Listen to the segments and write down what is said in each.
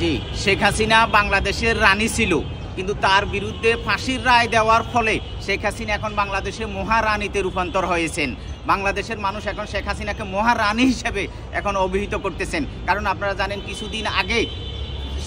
জি, শেখ হাসিনা বাংলাদেশের রানী ছিল, কিন্তু তার বিরুদ্ধে ফাঁসির রায় দেওয়ার ফলে শেখ হাসিনা এখন বাংলাদেশের মহারানীতে রূপান্তর হয়েছেন। বাংলাদেশের মানুষ এখন শেখ হাসিনাকে মহারানী হিসেবে এখন অভিহিত করতেছেন। কারণ আপনারা জানেন, কিছুদিন আগে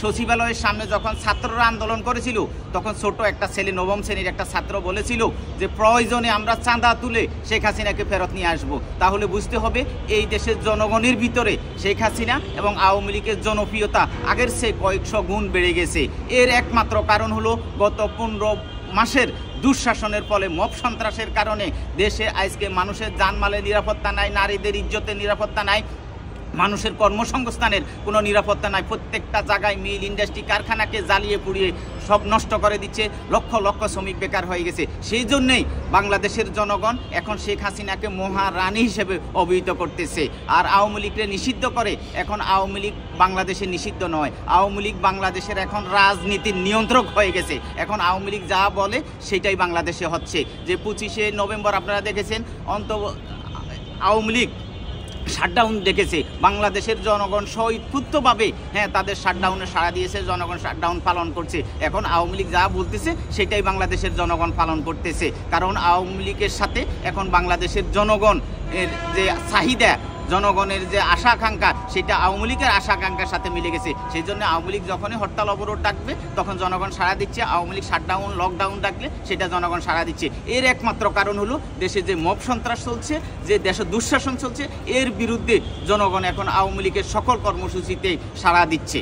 সচিবালয়ের সামনে যখন ছাত্ররা আন্দোলন করেছিল, তখন ছোট একটা ছেলে, নবম শ্রেণীর একটা ছাত্র বলেছিল যে প্রয়োজনে আমরা চাঁদা তুলে শেখ হাসিনাকে ফেরত নিয়ে আসব। তাহলে বুঝতে হবে এই দেশের জনগণের ভিতরে শেখ হাসিনা এবং আওয়ামী লীগের জনপ্রিয়তা আগের চেয়ে কয়েকশো গুণ বেড়ে গেছে। এর একমাত্র কারণ হলো গত 15 মাসের দুঃশাসনের ফলে, মব সন্ত্রাসের কারণে দেশে আজকে মানুষের জানমালের নিরাপত্তা নাই, নারীদের ইজ্জতের নিরাপত্তা নাই, মানুষের কর্মসংস্থানের কোনো নিরাপত্তা নাই। প্রত্যেকটা জায়গায় মিল, ইন্ডাস্ট্রি, কারখানাকে জ্বালিয়ে পুড়িয়ে সব নষ্ট করে দিচ্ছে। লক্ষ লক্ষ শ্রমিক বেকার হয়ে গেছে। সেই জন্যেই বাংলাদেশের জনগণ এখন শেখ হাসিনাকে মহারানী হিসেবে অভিহিত করতেছে। আর আওয়ামী লীগকে নিষিদ্ধ করে, এখন আওয়ামী লীগ বাংলাদেশে নিষিদ্ধ নয়, আওয়ামী লীগ বাংলাদেশের এখন রাজনীতির নিয়ন্ত্রক হয়ে গেছে। এখন আওয়ামী লীগ যা বলে সেটাই বাংলাদেশে হচ্ছে। যে 25শে নভেম্বর আপনারা দেখেছেন, আওয়ামী লীগ শাটডাউন ডেকেছে, বাংলাদেশের জনগণ স্বইস্ফূর্তভাবে তাদের শাটডাউনে সাড়া দিয়েছে, জনগণ শাটডাউন পালন করছে। এখন আওয়ামী লীগ যা বলতেছে সেটাই বাংলাদেশের জনগণ পালন করতেছে। কারণ আওয়ামী লীগের সাথে এখন বাংলাদেশের জনগণ এর যে চাহিদা, জনগণের যে আশা আকাঙ্ক্ষা, সেটা আওয়ামী লীগের আশা আকাঙ্ক্ষার সাথে মিলে গেছে। সেই জন্য আওয়ামী লীগ যখনই হরতাল অবরোধ ডাকবে তখন জনগণ সাড়া দিচ্ছে, আওয়ামী লীগ শাটডাউন, লকডাউন ডাকলে সেটা জনগণ সাড়া দিচ্ছে। এর একমাত্র কারণ হলো দেশে যে মব সন্ত্রাস চলছে, যে দেশে দুঃশাসন চলছে, এর বিরুদ্ধে জনগণ এখন আওয়ামী লীগের সকল কর্মসূচিতে সাড়া দিচ্ছে।